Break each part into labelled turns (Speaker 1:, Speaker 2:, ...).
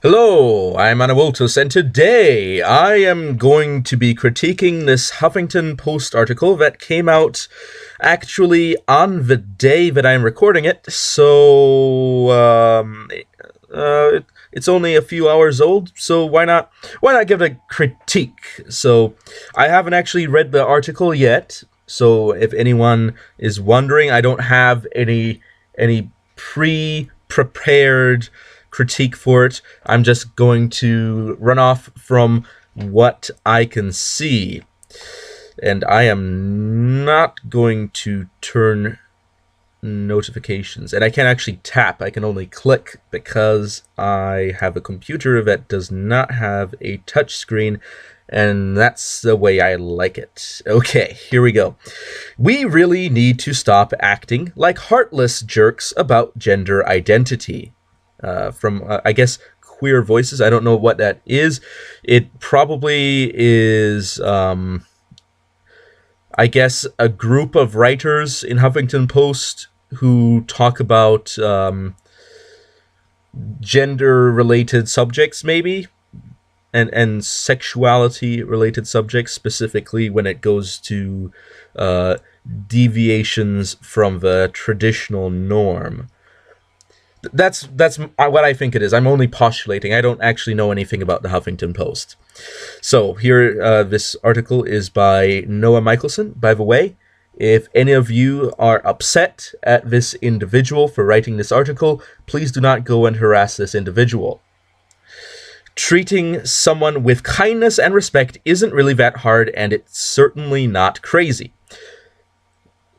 Speaker 1: Hello, I'm Anawoltus, and today I am going to be critiquing this Huffington Post article that came out actually on the day that I'm recording it, so it's only a few hours old, so why not give it a critique? So I haven't actually read the article yet, so if anyone is wondering, I don't have any pre-prepared critique for it. I'm just going to run off from what I can see. And I am not going to turn notifications. And I can't actually tap, I can only click because I have a computer that does not have a touch screen, and that's the way I like it. Okay, here we go. We really need to stop acting like heartless jerks about gender identity. From, I guess, Queer Voices. I don't know what that is. It probably is, I guess, a group of writers in Huffington Post who talk about gender-related subjects, maybe, and sexuality-related subjects, specifically when it goes to deviations from the traditional norm. That's what I think it is. I'm only postulating. I don't actually know anything about the Huffington Post. So here, this article is by Noah Michelson. By the way, if any of you are upset at this individual for writing this article, please do not go and harass this individual. Treating someone with kindness and respect isn't really that hard, and it's certainly not crazy.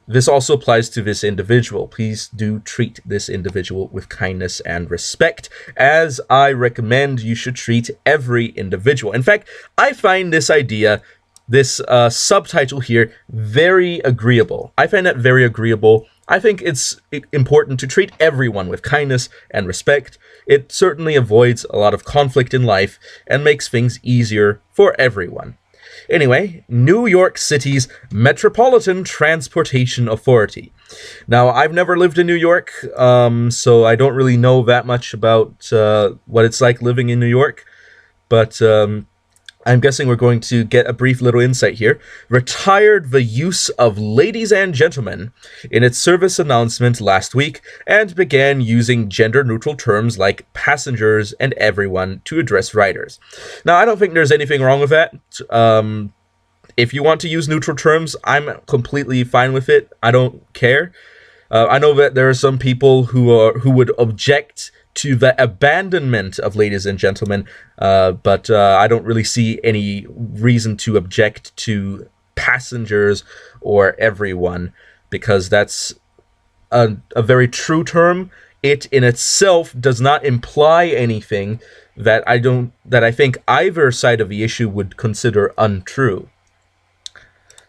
Speaker 1: This also applies to this individual. Please do treat this individual with kindness and respect, as I recommend you should treat every individual. In fact, I find this idea, this subtitle here, very agreeable. I find that very agreeable. I think it's important to treat everyone with kindness and respect. It certainly avoids a lot of conflict in life and makes things easier for everyone. Anyway, New York City's Metropolitan Transportation Authority. Now, I've never lived in New York, so I don't really know that much about what it's like living in New York, but I'm guessing we're going to get a brief little insight here. Retired the use of ladies and gentlemen in its service announcement last week and began using gender-neutral terms like passengers and everyone to address riders. Now, I don't think there's anything wrong with that. If you want to use neutral terms, I'm completely fine with it. I don't care. I know that there are some people who would object to the abandonment of ladies and gentlemen, but I don't really see any reason to object to passengers or everyone, because that's a very true term. It in itself does not imply anything that I think either side of the issue would consider untrue.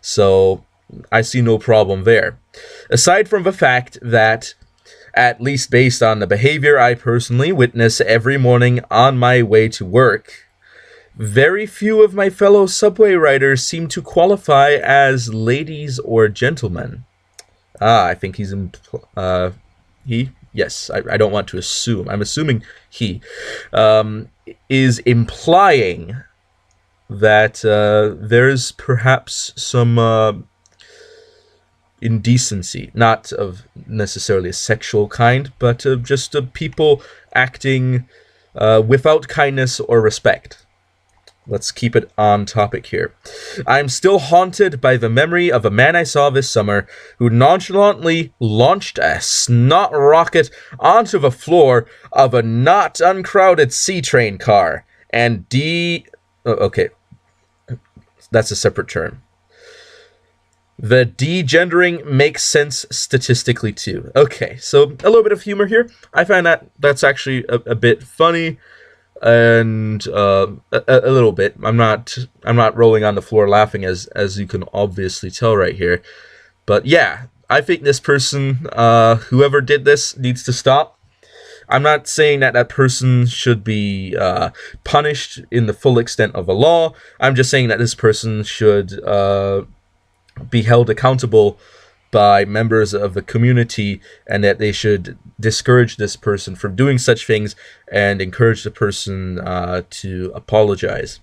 Speaker 1: So I see no problem there. Aside from the fact that, at least based on the behavior I personally witness every morning on my way to work, very few of my fellow subway riders seem to qualify as ladies or gentlemen. I think he's he? Yes, I don't want to assume. I'm assuming he is implying that there's perhaps some indecency, not of necessarily a sexual kind, but of just people acting without kindness or respect. Let's keep it on topic here. I'm still haunted by the memory of a man I saw this summer who nonchalantly launched a snot rocket onto the floor of a not uncrowded C-train car and okay, that's a separate term. The degendering makes sense statistically too. Okay, so a little bit of humor here. I find that's actually a bit funny, and a little bit. I'm not rolling on the floor laughing, as you can obviously tell right here. But yeah, I think this person, whoever did this, needs to stop. I'm not saying that person should be punished in the full extent of the law. I'm just saying that this person should be held accountable by members of the community, and that they should discourage this person from doing such things and encourage the person to apologize.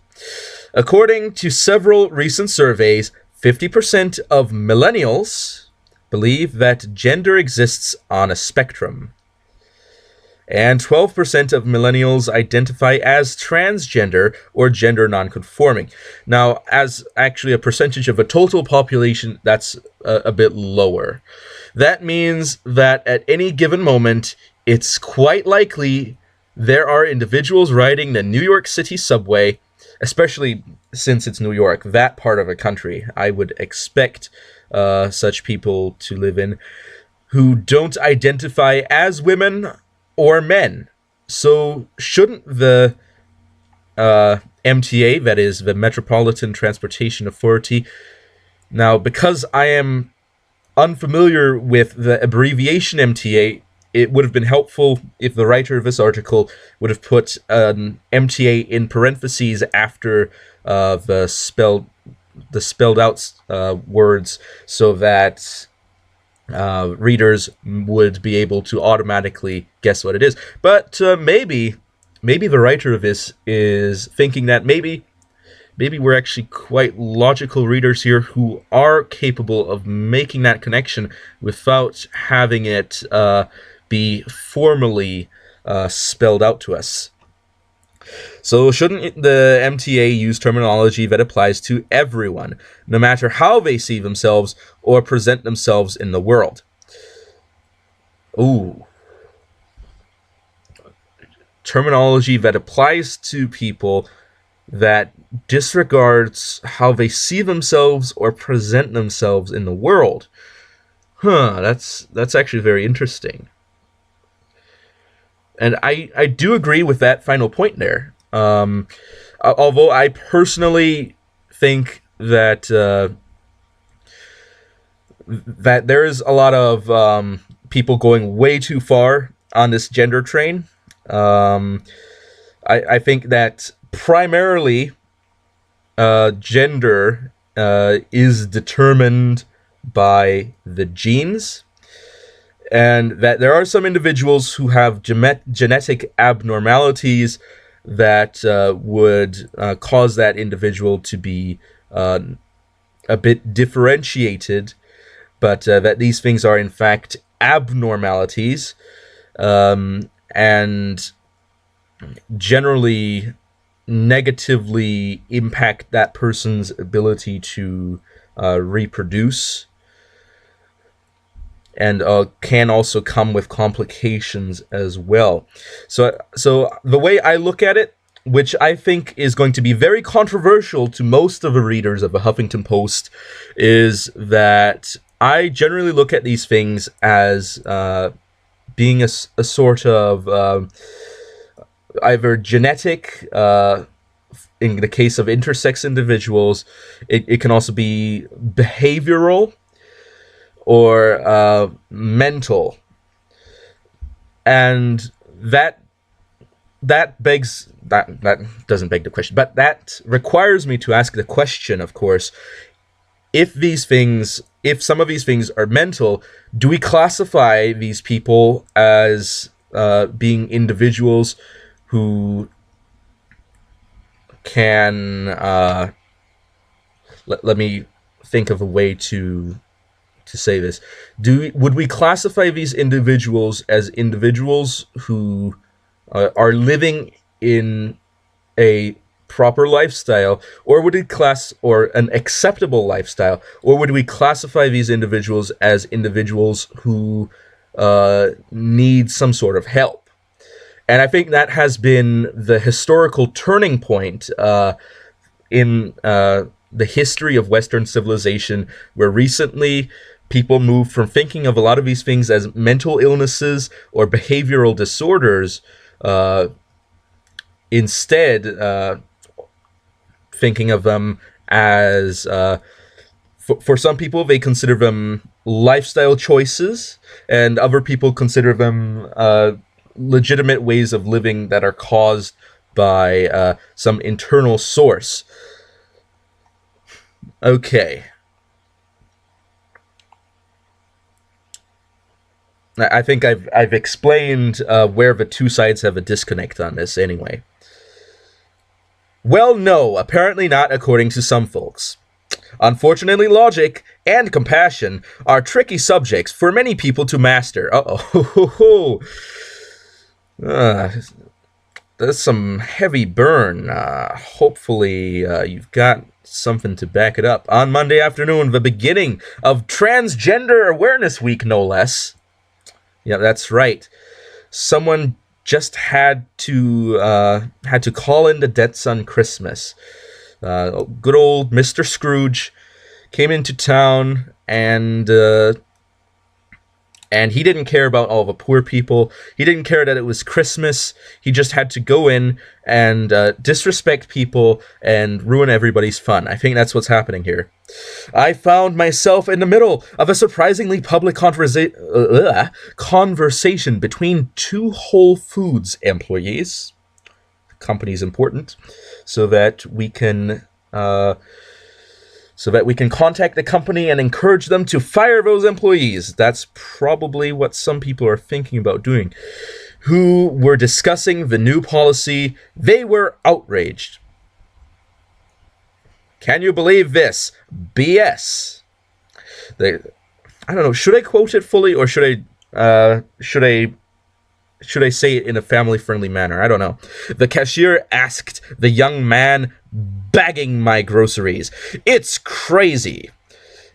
Speaker 1: According to several recent surveys, 50% of millennials believe that gender exists on a spectrum. And 12% of millennials identify as transgender or gender nonconforming. Now, as actually a percentage of a total population, that's a bit lower. That means that at any given moment, it's quite likely there are individuals riding the New York City subway, especially since it's New York, that part of a country I would expect such people to live in, who don't identify as women or men. So shouldn't the MTA, that is the Metropolitan Transportation Authority, now because I am unfamiliar with the abbreviation MTA, it would have been helpful if the writer of this article would have put an MTA in parentheses after the spelled out words, so that readers would be able to automatically guess what it is. But maybe the writer of this is thinking that maybe we're actually quite logical readers here who are capable of making that connection without having it be formally spelled out to us. So shouldn't the MTA use terminology that applies to everyone, no matter how they see themselves or present themselves in the world? Ooh. Terminology that applies to people that disregards how they see themselves or present themselves in the world. That's actually very interesting. And I do agree with that final point there. Although I personally think that that there is a lot of people going way too far on this gender train. I think that primarily gender is determined by the genes, and that there are some individuals who have genetic abnormalities that would cause that individual to be a bit differentiated, but that these things are in fact abnormalities, and generally negatively impact that person's ability to reproduce, and can also come with complications as well. So the way I look at it, which I think is going to be very controversial to most of the readers of the Huffington Post, is that I generally look at these things as being a sort of either genetic, in the case of intersex individuals, it can also be behavioral, or mental, and that doesn't beg the question, but that requires me to ask the question, of course, if some of these things are mental, do we classify these people as being individuals who can let me think of a way to say this. Would we classify these individuals as individuals who are living in a proper lifestyle, or would it or an acceptable lifestyle, or would we classify these individuals as individuals who need some sort of help? And I think that has been the historical turning point in the history of Western civilization, where recently people moved from thinking of a lot of these things as mental illnesses or behavioral disorders, instead thinking of them as, for some people, they consider them lifestyle choices, and other people consider them legitimate ways of living that are caused by some internal source. Okay. I think I've explained where the two sides have a disconnect on this anyway. Well, no, apparently not according to some folks. Unfortunately, logic and compassion are tricky subjects for many people to master. Uh-oh. That's some heavy burn. Hopefully, you've got something to back it up. On Monday afternoon, the beginning of Transgender Awareness Week, no less. Yeah, that's right. Someone just had to call in the debts on Christmas. Good old Mr. Scrooge came into town, and he didn't care about all the poor people. He didn't care that it was Christmas. He just had to go in and disrespect people and ruin everybody's fun. I think that's what's happening here. I found myself in the middle of a surprisingly public conversation between two Whole Foods employees. The company's important, so that we can contact the company and encourage them to fire those employees. That's probably what some people are thinking about doing. Who were discussing the new policy. They were outraged. Can you believe this? BS. I don't know. Should I quote it fully, or should I say it in a family-friendly manner? I don't know. The cashier asked the young man bagging my groceries. It's crazy.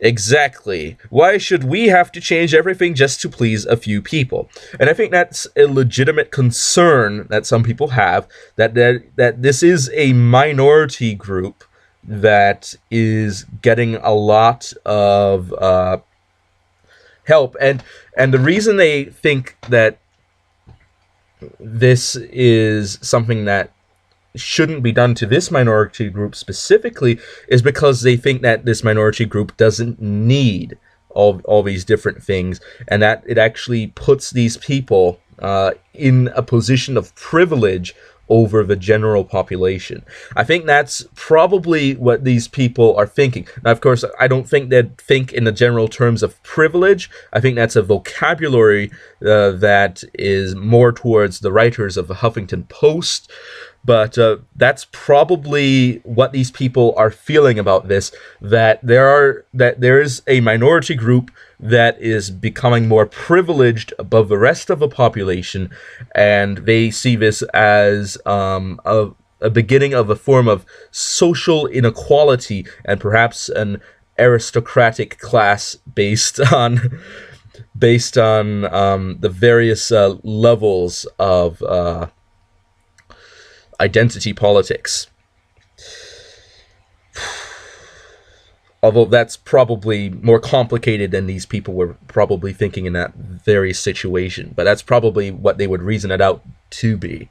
Speaker 1: Exactly. Why should we have to change everything just to please a few people? And I think that's a legitimate concern that some people have, that this is a minority group that is getting a lot of help. And the reason they think that this is something that shouldn't be done to this minority group specifically is because they think that this minority group doesn't need all these different things, and that it actually puts these people in a position of privilege over the general population. I think that's probably what these people are thinking. Now, of course, I don't think they'd think in the general terms of privilege. I think that's a vocabulary that is more towards the writers of the Huffington Post. But that's probably what these people are feeling about this, that there is a minority group that is becoming more privileged above the rest of the population, and they see this as a beginning of a form of social inequality and perhaps an aristocratic class based on the various levels of identity politics. Although that's probably more complicated than these people were probably thinking in that very situation. But that's probably what they would reason it out to be.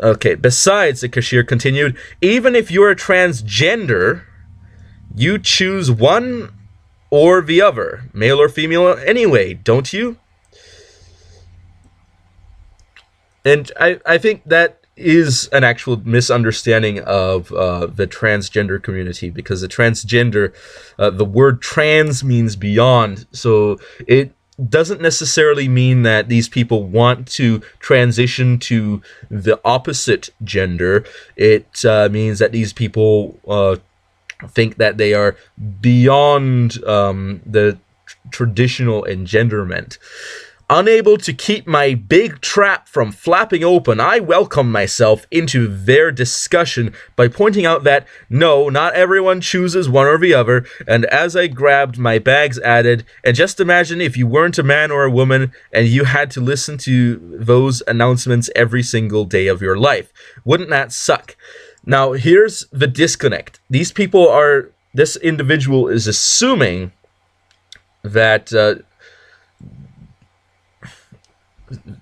Speaker 1: Okay, besides, the cashier continued, even if you're a transgender, you choose one or the other, male or female anyway, don't you? And I think that is an actual misunderstanding of the transgender community, because the transgender, the word trans means beyond, so it doesn't necessarily mean that these people want to transition to the opposite gender. It means that these people think that they are beyond the traditional engenderment. Unable to keep my big trap from flapping open, I welcome myself into their discussion by pointing out that, no, not everyone chooses one or the other, and as I grabbed my bags added, and just imagine if you weren't a man or a woman, and you had to listen to those announcements every single day of your life. Wouldn't that suck? Now, here's the disconnect. This individual is assuming that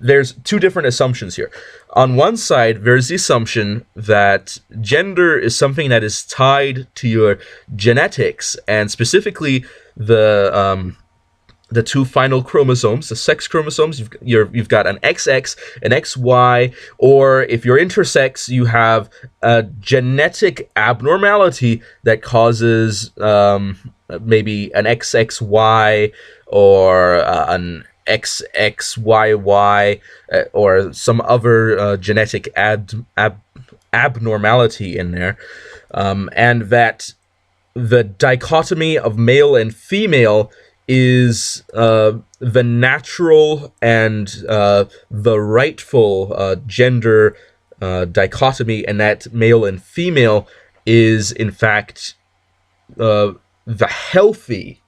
Speaker 1: there's two different assumptions here. On one side, there's the assumption that gender is something that is tied to your genetics, and specifically the the two final chromosomes, the sex chromosomes. You've got an XX, an XY, or if you're intersex, you have a genetic abnormality that causes maybe an XXY or an XXYY or some other genetic abnormality in there, and that the dichotomy of male and female is the natural and the rightful gender dichotomy, and that male and female is in fact the healthy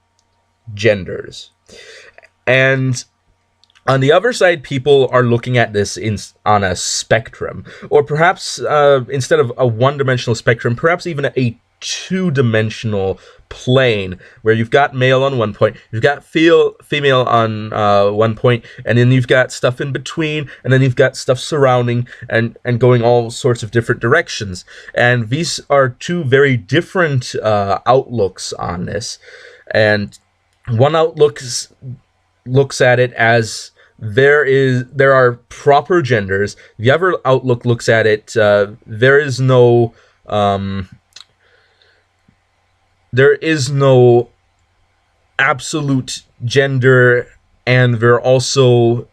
Speaker 1: genders. And on the other side, people are looking at this on a spectrum, or perhaps instead of a one-dimensional spectrum, perhaps even a two-dimensional plane, where you've got male on one point, you've got female on one point, and then you've got stuff in between, and then you've got stuff surrounding and going all sorts of different directions. And these are two very different outlooks on this. And one outlook looks at it as there are proper genders. The other outlook looks at it, there is no absolute gender, and there also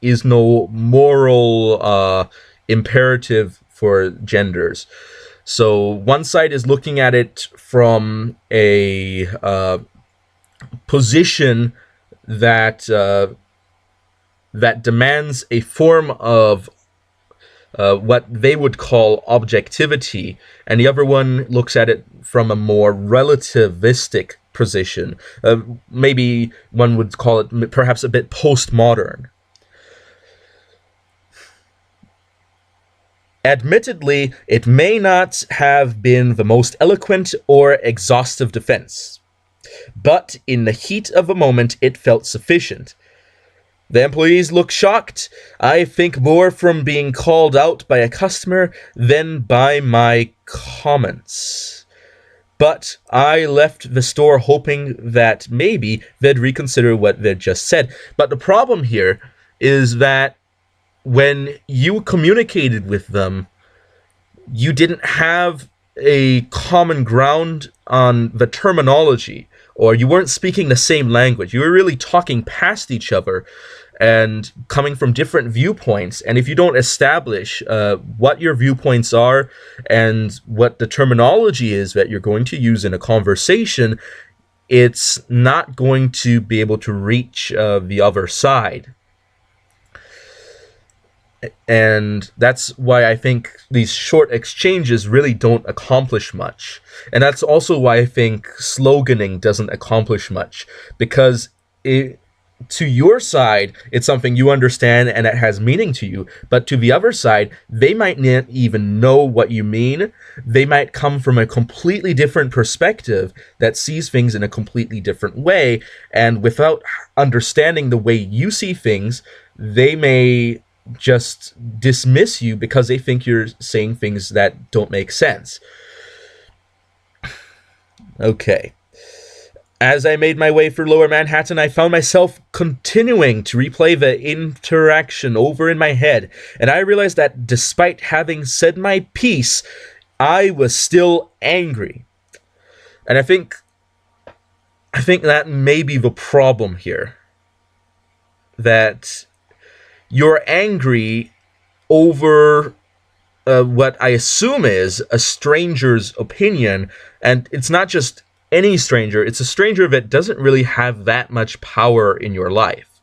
Speaker 1: is no moral imperative for genders. So one side is looking at it from a position that that demands a form of what they would call objectivity, and the other one looks at it from a more relativistic position. Maybe one would call it perhaps a bit postmodern. Admittedly, it may not have been the most eloquent or exhaustive defense, but in the heat of the moment, it felt sufficient. The employees looked shocked, I think more from being called out by a customer than by my comments. But I left the store hoping that maybe they'd reconsider what they'd just said. But the problem here is that when you communicated with them, you didn't have a common ground on the terminology, or you weren't speaking the same language. You were really talking past each other and coming from different viewpoints. And if you don't establish what your viewpoints are and what the terminology is that you're going to use in a conversation, it's not going to be able to reach the other side. And that's why I think these short exchanges really don't accomplish much. And that's also why I think sloganing doesn't accomplish much, because to your side, it's something you understand and it has meaning to you. But to the other side, they might not even know what you mean. They might come from a completely different perspective that sees things in a completely different way. And without understanding the way you see things, they may just dismiss you because they think you're saying things that don't make sense. Okay. As I made my way through Lower Manhattan, I found myself continuing to replay the interaction over in my head, and I realized that despite having said my piece, I was still angry. And I think that may be the problem here. That you're angry over what I assume is a stranger's opinion, and it's not just any stranger, it's a stranger that doesn't really have that much power in your life.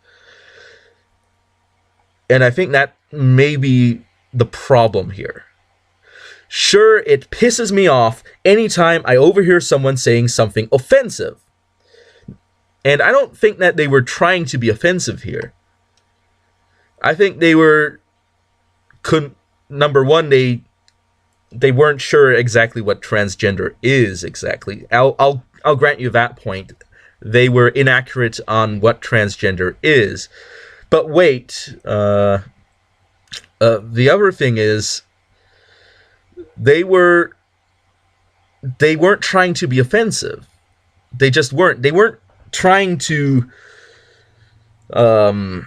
Speaker 1: And I think that may be the problem here. Sure, it pisses me off anytime I overhear someone saying something offensive. And I don't think that they were trying to be offensive here. I think they were, number one, they weren't sure exactly what transgender is exactly. I'll grant you that point. They were inaccurate on what transgender is. But wait, the other thing is, they weren't trying to be offensive. They just weren't. They weren't trying to to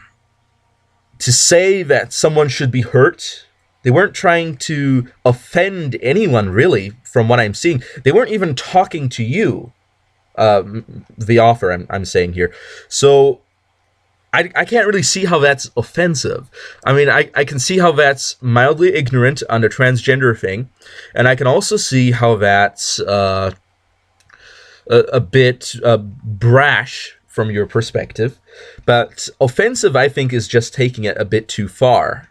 Speaker 1: say that someone should be hurt. They weren't trying to offend anyone, really, from what I'm seeing. They weren't even talking to you, the author, I'm saying here. So I can't really see how that's offensive. I mean, I can see how that's mildly ignorant on the transgender thing, and I can also see how that's a bit brash from your perspective. But offensive, I think, is just taking it a bit too far.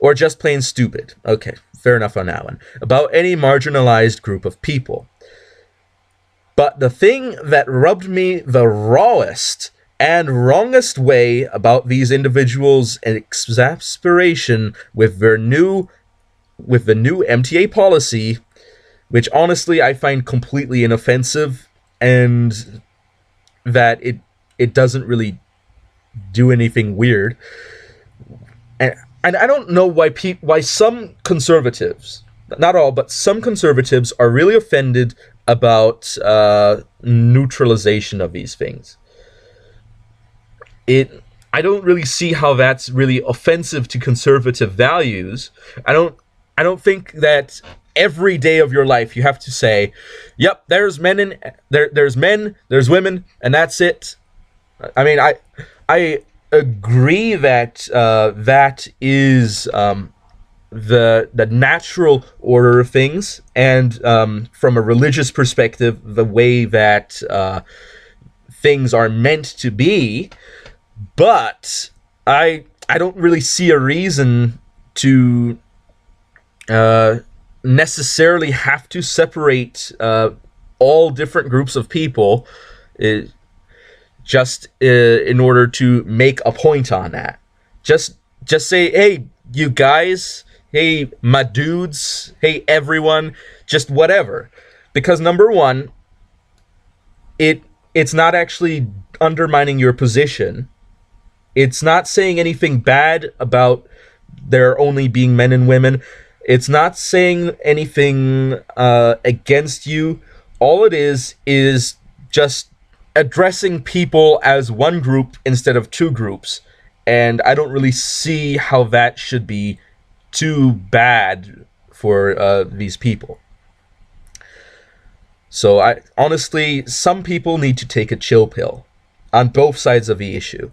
Speaker 1: Or just plain stupid. Okay, fair enough on that one. About any marginalized group of people. But the thing that rubbed me the rawest and wrongest way about these individuals' exasperation with the new MTA policy, which honestly I find completely inoffensive, and that it doesn't really do anything weird. And I don't know why some conservatives, not all, but some conservatives are really offended about neutralization of these things. I don't really see how that's really offensive to conservative values. I don't think that every day of your life you have to say, "Yep, there's there's men, there's women, and that's it." I mean, I agree that that is the natural order of things, and from a religious perspective, the way that things are meant to be. But I don't really see a reason to necessarily have to separate all different groups of people just in order to make a point on that. Just say, hey, you guys, hey, my dudes, hey, everyone, just whatever. Because number one, it's not actually undermining your position. It's not saying anything bad about there only being men and women. It's not saying anything against you. All it is just addressing people as one group instead of two groups. And I don't really see how that should be too bad for these people. So honestly, some people need to take a chill pill on both sides of the issue.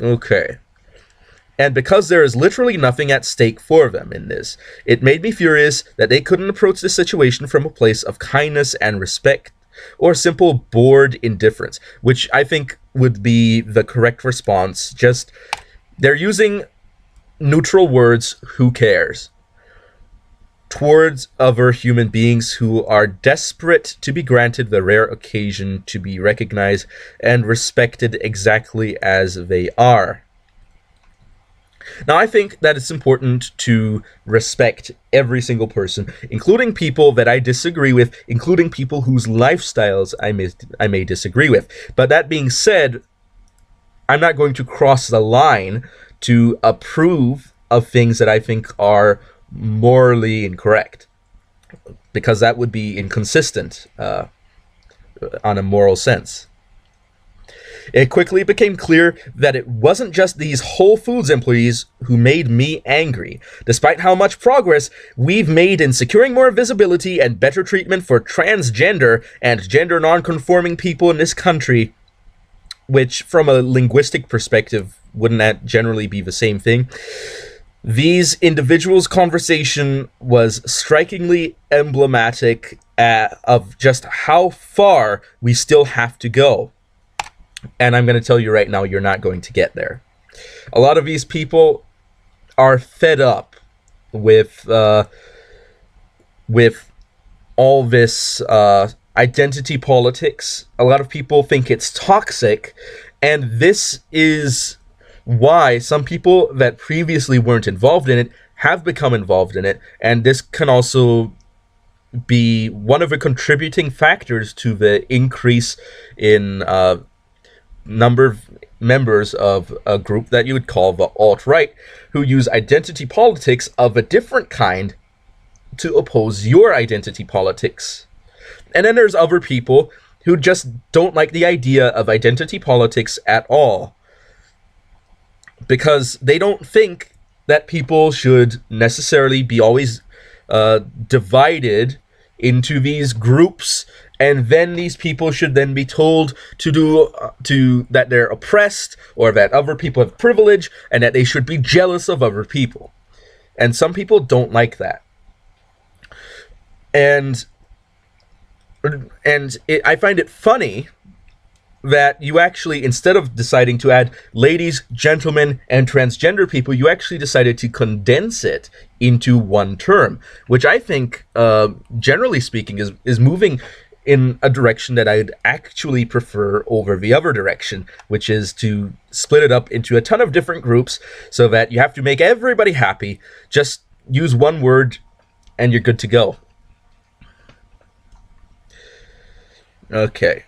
Speaker 1: Okay. And because there is literally nothing at stake for them in this, it made me furious that they couldn't approach this situation from a place of kindness and respect, or simple bored indifference, which I think would be the correct response. Just, they're using neutral words, who cares, towards other human beings who are desperate to be granted the rare occasion to be recognized and respected exactly as they are. Now, I think that it's important to respect every single person, including people that I disagree with, including people whose lifestyles I may disagree with. But that being said, I'm not going to cross the line to approve of things that I think are morally incorrect, because that would be inconsistent on a moral sense. It quickly became clear that it wasn't just these Whole Foods employees who made me angry. Despite how much progress we've made in securing more visibility and better treatment for transgender and gender non-conforming people in this country, which from a linguistic perspective, wouldn't that generally be the same thing? These individuals' conversation was strikingly emblematic of just how far we still have to go. And I'm going to tell you right now, you're not going to get there. A lot of these people are fed up with all this identity politics. A lot of people think it's toxic, and this is why some people that previously weren't involved in it have become involved in it, and this can also be one of the contributing factors to the increase in number of members of a group that you would call the alt-right, who use identity politics of a different kind to oppose your identity politics. And then there's other people who just don't like the idea of identity politics at all, because they don't think that people should necessarily be always divided into these groups, and then these people should then be told to that they're oppressed, or that other people have privilege, and that they should be jealous of other people. And some people don't like that. And I find it funny that you actually, instead of deciding to add ladies, gentlemen, and transgender people, you actually decided to condense it into one term, which I think, generally speaking, is moving in a direction that I'd actually prefer over the other direction, which is to split it up into a ton of different groups so that you have to make everybody happy. Just use one word and you're good to go. Okay.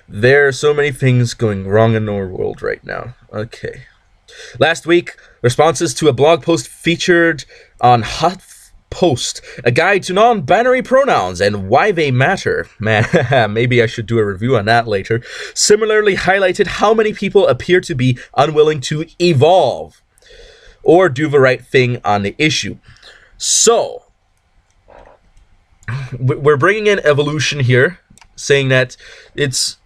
Speaker 1: There are so many things going wrong in our world right now. Okay. Last week, responses to a blog post featured on HuffPost, a guide to non-binary pronouns and why they matter. Man, maybe I should do a review on that later. Similarly highlighted how many people appear to be unwilling to evolve or do the right thing on the issue. So, we're bringing in evolution here, saying that it's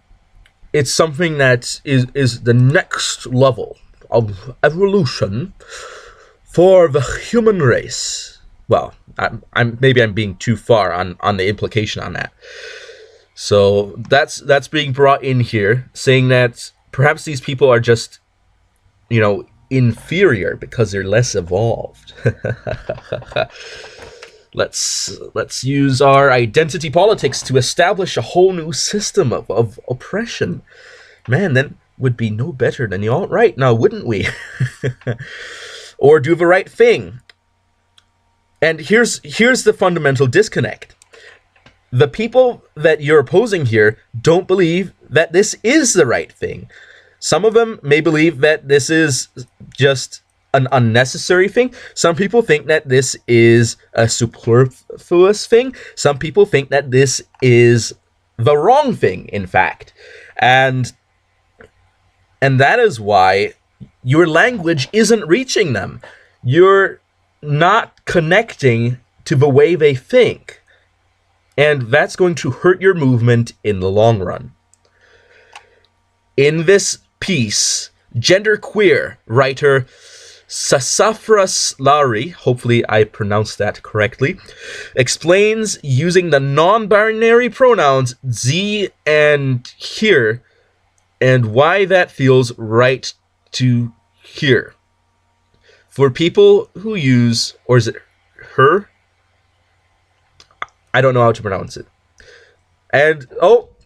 Speaker 1: something that is the next level of evolution for the human race. Well, maybe I'm being too far on the implication on that. So that's being brought in here, saying that perhaps these people are just, inferior because they're less evolved. Let's use our identity politics to establish a whole new system of oppression. Man, then would be no better than the alt-right now, wouldn't we? Or do the right thing. And here's the fundamental disconnect. The people that you're opposing here don't believe that this is the right thing. Some of them may believe that this is just an unnecessary thing. Some people think that this is a superfluous thing. Some people think that this is the wrong thing, in fact. And that is why your language isn't reaching them. You're not connecting to the way they think. And that's going to hurt your movement in the long run. In this piece, genderqueer writer Sassafras Lowry, hopefully I pronounced that correctly, explains using the non-binary pronouns Z and here and why that feels right to hear. For people who use, or is it her? I don't know how to pronounce it. And,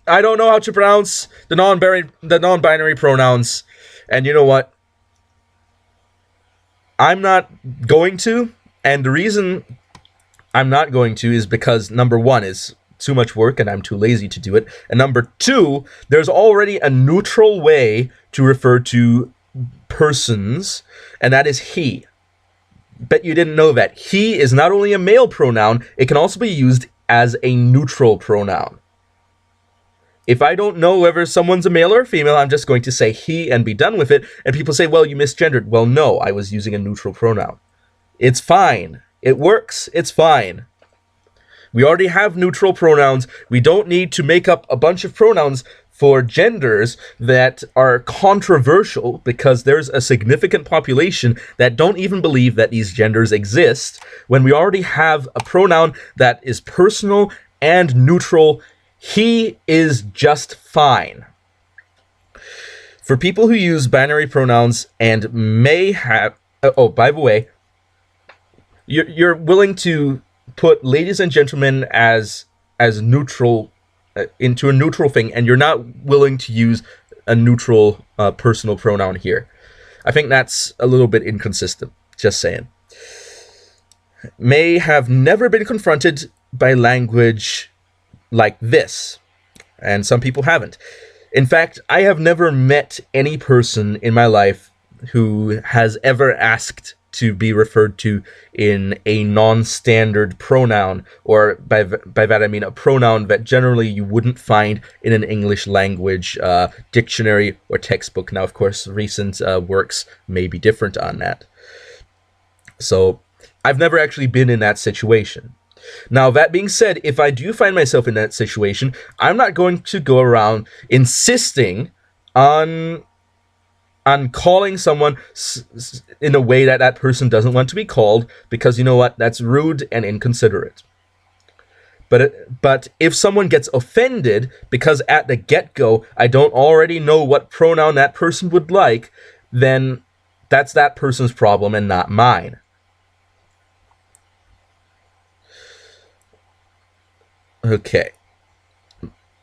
Speaker 1: I don't know how to pronounce the non-binary pronouns. And you know what? I'm not going to, and the reason I'm not going to is because, number one, is too much work and I'm too lazy to do it, and number two, there's already a neutral way to refer to persons, and that is he. Bet you didn't know that. He is not only a male pronoun, it can also be used as a neutral pronoun. If I don't know whether someone's a male or a female, I'm just going to say he and be done with it. And people say, well, you misgendered. Well, no, I was using a neutral pronoun. It's fine. It works. It's fine. We already have neutral pronouns. We don't need to make up a bunch of pronouns for genders that are controversial, because there's a significant population that don't even believe that these genders exist, when we already have a pronoun that is personal and neutral. He is just fine. For people who use binary pronouns and may have... Oh, by the way, you're willing to put ladies and gentlemen as neutral, into a neutral thing, and you're not willing to use a neutral personal pronoun here. I think that's a little bit inconsistent. Just saying. May have never been confronted by language like this, and some people haven't. In fact, I have never met any person in my life who has ever asked to be referred to in a non-standard pronoun, or by that I mean a pronoun that generally you wouldn't find in an English language dictionary or textbook. Now, of course, recent works may be different on that. So I've never actually been in that situation. Now, that being said, if I do find myself in that situation, I'm not going to go around insisting on calling someone in a way that that person doesn't want to be called, because you know what? That's rude and inconsiderate. But if someone gets offended because at the get-go I don't already know what pronoun that person would like, then that's that person's problem and not mine. Okay.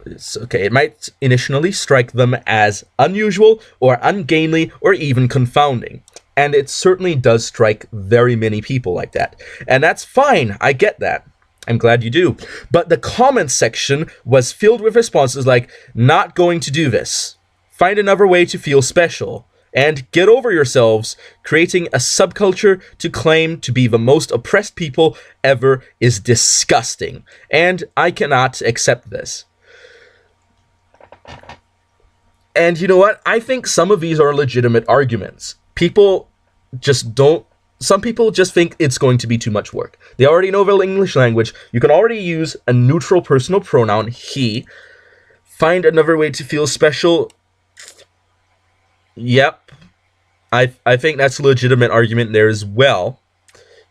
Speaker 1: It might initially strike them as unusual or ungainly or even confounding. And it certainly does strike very many people like that. And that's fine, I get that. I'm glad you do. But the comments section was filled with responses like, not going to do this, find another way to feel special, and get over yourselves. Creating a subculture to claim to be the most oppressed people ever is disgusting. And I cannot accept this. And you know what? I think some of these are legitimate arguments. Some people just think it's going to be too much work. They already know the English language. You can already use a neutral personal pronoun, he. Find another way to feel special. Yep. I think that's a legitimate argument there as well.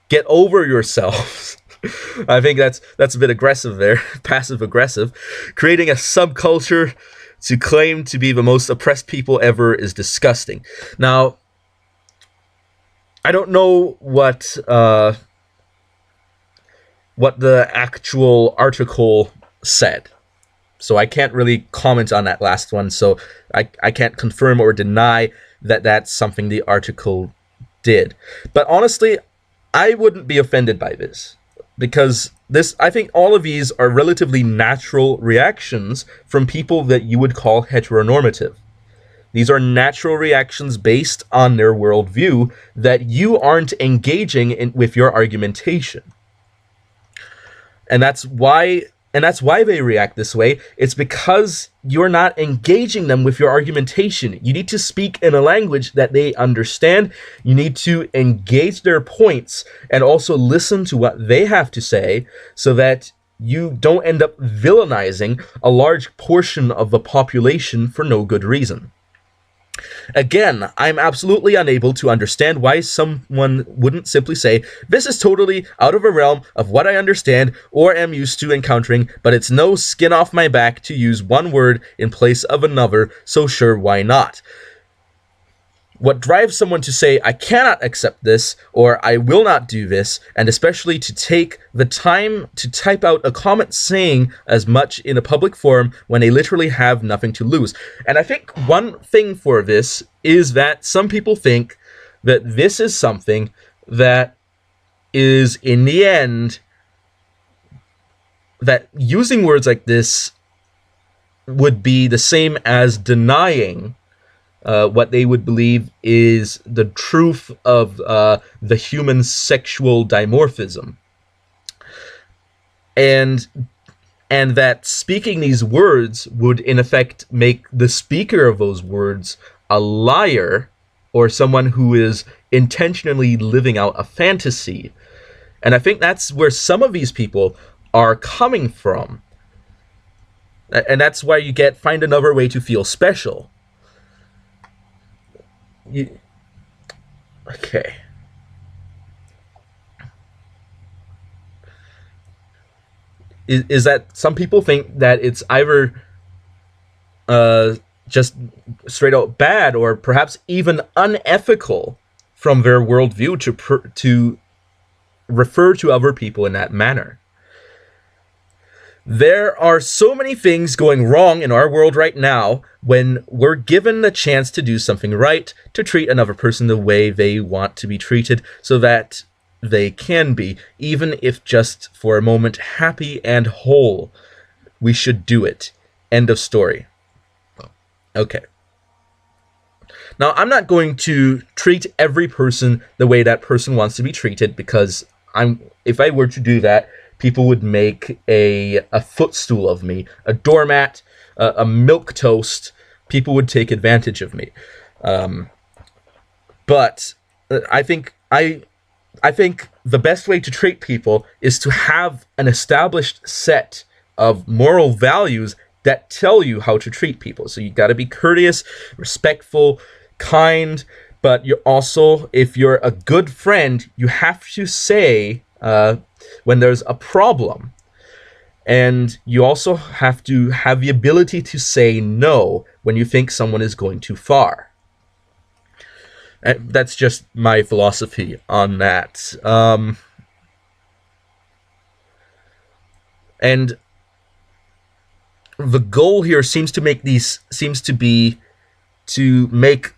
Speaker 1: Get over yourselves. I think that's a bit aggressive there. Passive aggressive. Creating a subculture to claim to be the most oppressed people ever is disgusting. Now, I don't know what the actual article said, so I can't really comment on that last one, so I can't confirm or deny that that's something the article did. But honestly, I wouldn't be offended by this, because I think all of these are relatively natural reactions from people that you would call heteronormative. These are natural reactions based on their worldview that you aren't engaging with your argumentation. And that's why they react this way. It's because you're not engaging them with your argumentation. You need to speak in a language that they understand. You need to engage their points and also listen to what they have to say, so that you don't end up villainizing a large portion of the population for no good reason. Again, I'm absolutely unable to understand why someone wouldn't simply say, this is totally out of the realm of what I understand or am used to encountering, but it's no skin off my back to use one word in place of another, so sure, why not? What drives someone to say, I cannot accept this, or I will not do this, and especially to take the time to type out a comment saying as much in a public forum when they literally have nothing to lose. And I think one thing for this is that some people think that this is something that is, in the end, that using words like this would be the same as denying what they would believe is the truth of the human sexual dimorphism. And that speaking these words would, in effect, make the speaker of those words a liar, or someone who is intentionally living out a fantasy. And I think that's where some of these people are coming from. And that's why you get find another way to feel special. Okay. Is that some people think that it's either just straight out bad, or perhaps even unethical from their worldview to refer to other people in that manner. There are so many things going wrong in our world right now when we're given the chance to do something right, to treat another person the way they want to be treated, so that they can be, even if just for a moment, happy and whole. We should do it. End of story. Okay. Now, I'm not going to treat every person the way that person wants to be treated, because if I were to do that, people would make a footstool of me, a doormat, a milk toast. People would take advantage of me. But I think the best way to treat people is to have an established set of moral values that tell you how to treat people. So you got to be courteous, respectful, kind, but you're also, if you're a good friend, you have to say when there's a problem. And you also have to have the ability to say no when you think someone is going too far. That's just my philosophy on that. And the goal here seems to be to make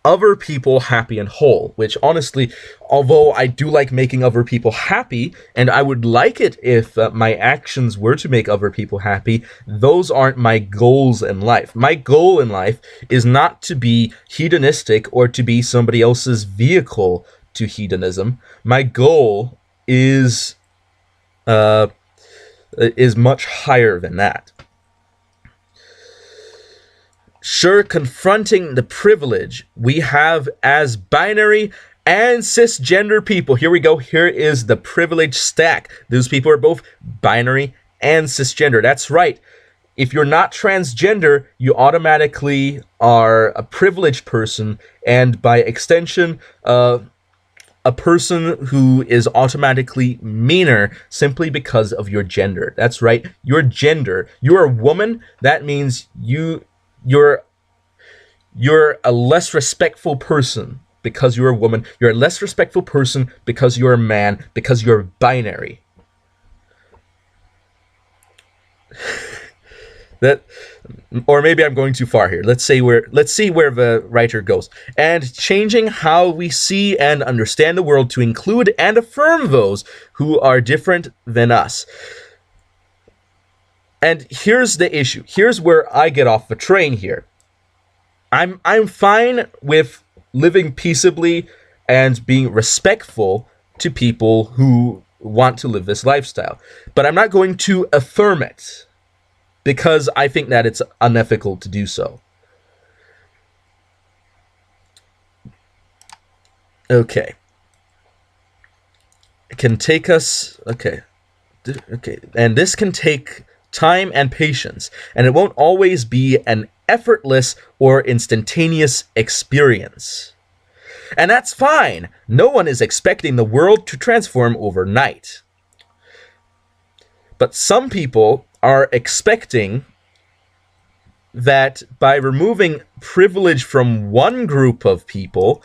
Speaker 1: other people happy and whole, which honestly, although I do like making other people happy, and I would like it if my actions were to make other people happy, those aren't my goals in life. My goal in life is not to be hedonistic or to be somebody else's vehicle to hedonism. My goal is much higher than that. Sure, confronting the privilege we have as binary and cisgender people. Here we go. Here is the privilege stack. Those people are both binary and cisgender. That's right. If you're not transgender, you automatically are a privileged person, and by extension, a person who is automatically meaner simply because of your gender. That's right. Your gender. You're a woman. That means you're a less respectful person because you're a woman. You're a less respectful person because you're a man, because you're binary. Or maybe I'm going too far here. Let's see where the writer goes. And changing how we see and understand the world to include and affirm those who are different than us. And here's the issue. Here's where I get off the train here. I'm fine with living peaceably and being respectful to people who want to live this lifestyle. But I'm not going to affirm it, because I think that it's unethical to do so. Okay. It can take us... Okay. And this can take time and patience, and it won't always be an effortless or instantaneous experience. And that's fine. No one is expecting the world to transform overnight. But some people are expecting that by removing privilege from one group of people,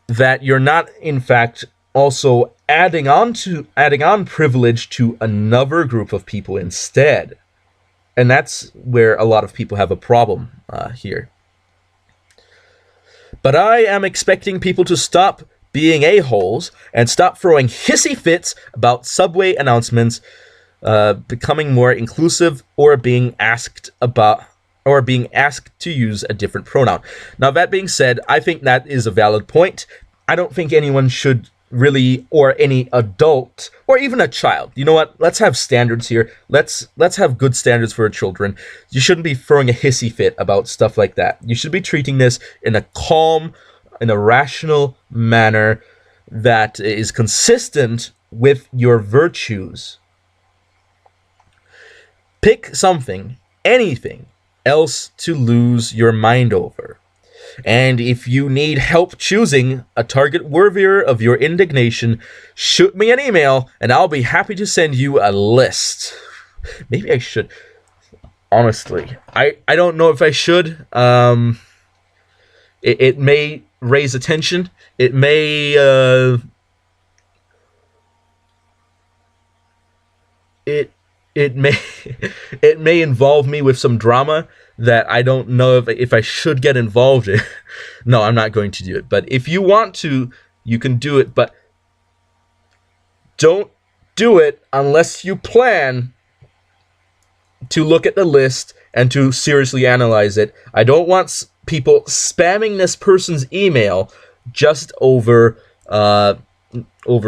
Speaker 1: that you're not, in fact, also adding on privilege to another group of people instead. And that's where a lot of people have a problem here. But I am expecting people to stop being a-holes and stop throwing hissy fits about subway announcements becoming more inclusive or being asked to use a different pronoun. Now, that being said, I think that is a valid point. I don't think anyone should really, or any adult, or even a child. You know what? Let's have standards here. Let's have good standards for our children. You shouldn't be throwing a hissy fit about stuff like that. You should be treating this in a calm, in a rational manner that is consistent with your virtues. Pick something, anything else to lose your mind over. And if you need help choosing a target worthier of your indignation, shoot me an email and I'll be happy to send you a list. Maybe I should. Honestly, I don't know if I should. It may raise attention. It may it may involve me with some drama that I don't know if I should get involved in. No, I'm not going to do it. But if you want to, you can do it. But don't do it unless you plan to look at the list and to seriously analyze it. I don't want people spamming this person's email just over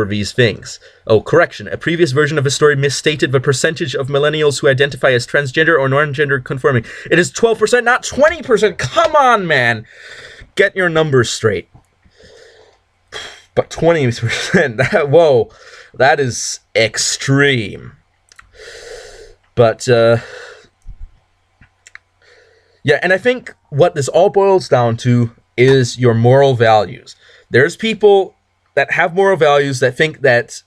Speaker 1: these things. Oh, correction. A previous version of the story misstated the percentage of millennials who identify as transgender or non-gender conforming. It is 12%, not 20%. Come on, man. Get your numbers straight. But 20%, whoa, that is extreme. But, yeah, and I think what this all boils down to is your moral values. There's people that have moral values that think that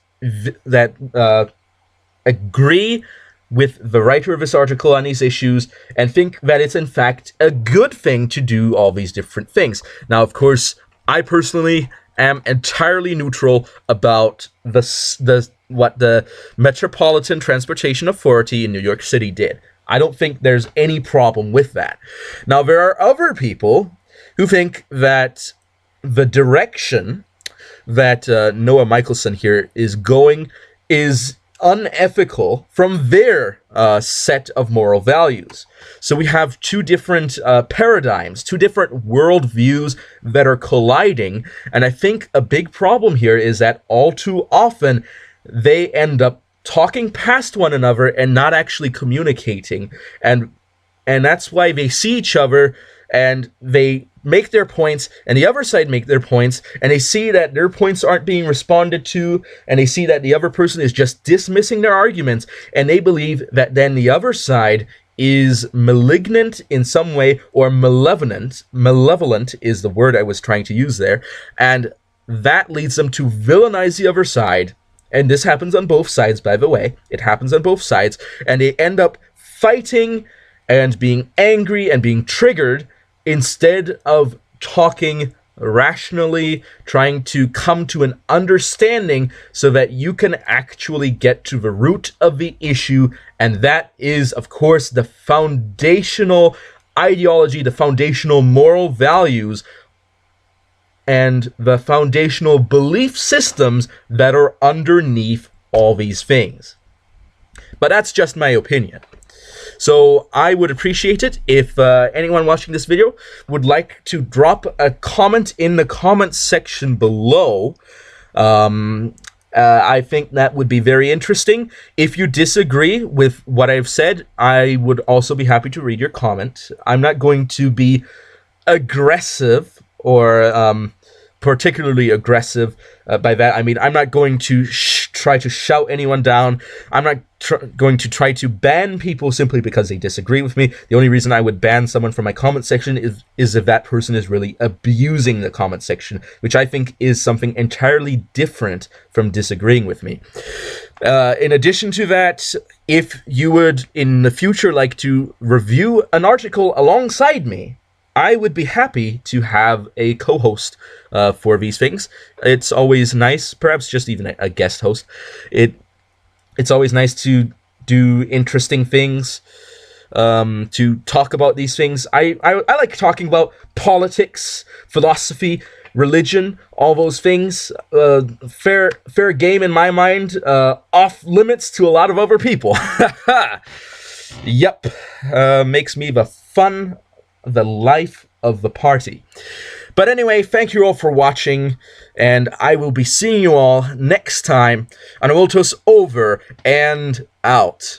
Speaker 1: agree with the writer of this article on these issues and think that it's in fact a good thing to do all these different things. Now, of course, I personally am entirely neutral about what the Metropolitan Transportation Authority in New York City did. I don't think there's any problem with that. Now, there are other people who think that the direction that Noah Michelson here is going is unethical from their set of moral values. So we have two different paradigms, two different worldviews that are colliding, and I think a big problem here is that all too often they end up talking past one another and not actually communicating, and that's why they see each other and they make their points, and the other side make their points, and they see that their points aren't being responded to, and they see that the other person is just dismissing their arguments, and they believe that then the other side is malignant in some way, or malevolent. Malevolent is the word I was trying to use there, and that leads them to villainize the other side, and this happens on both sides, by the way. It happens on both sides, and they end up fighting and being angry and being triggered instead of talking rationally, trying to come to an understanding so that you can actually get to the root of the issue. And that is, of course, the foundational ideology, the foundational moral values, and the foundational belief systems that are underneath all these things. But that's just my opinion. So I would appreciate it if anyone watching this video would like to drop a comment in the comments section below. I think that would be very interesting. If you disagree with what I've said, I would also be happy to read your comment. I'm not going to be aggressive or particularly aggressive. By that, I mean, I'm not going to try to shout anyone down. I'm not going to try to ban people simply because they disagree with me. The only reason I would ban someone from my comment section is if that person is really abusing the comment section, which I think is something entirely different from disagreeing with me. In addition to that, if you would in the future like to review an article alongside me, I would be happy to have a co-host for these things. It's always nice, perhaps just even a guest host. It's always nice to do interesting things, to talk about these things. I like talking about politics, philosophy, religion, all those things. Fair game in my mind, off limits to a lot of other people. Yep, makes me the life of the party. But anyway, thank you all for watching, and I will be seeing you all next time on Awiltos over and out.